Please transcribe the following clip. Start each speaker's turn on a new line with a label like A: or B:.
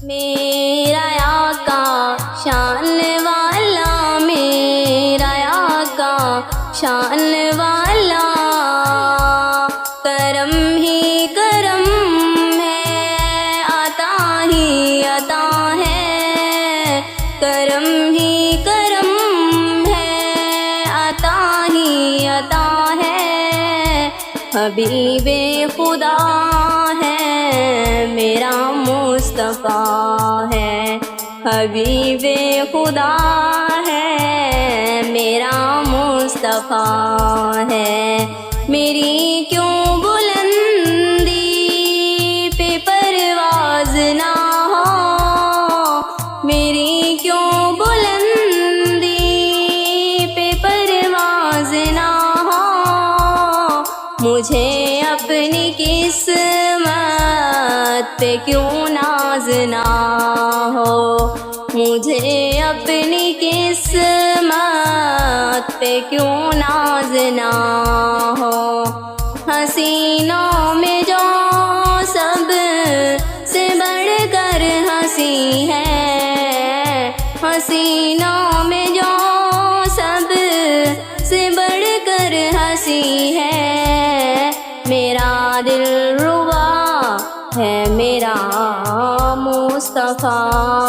A: میرا آقا شان والا، میرا آقا شان والا، کرم ہی کرم ہے، عطا ہی عطا ہے، کرم ہی کرم ہے، عطا ہی عطا ہے، حبیب خدا ہے میرا مصطفیٰ ہے، حبیب خدا ہے میرا مصطفیٰ ہے، میری کیوں بلندی پہ پرواز نہ ہو، میری کیوں بلندی پہ پرواز نہ ہو، مجھے اپنی قسمت پہ کیوں ناز نہ ہو، مجھے اپنی قسمت پہ کیوں ناز نہ ہو، حسینوں میں جو سب سے بڑھ کر ہنسی ہے، حسینوں میں جو سب سے بڑھ کر ہنسی ہے، میرا دل ربا ہے میرا مصطفیٰ۔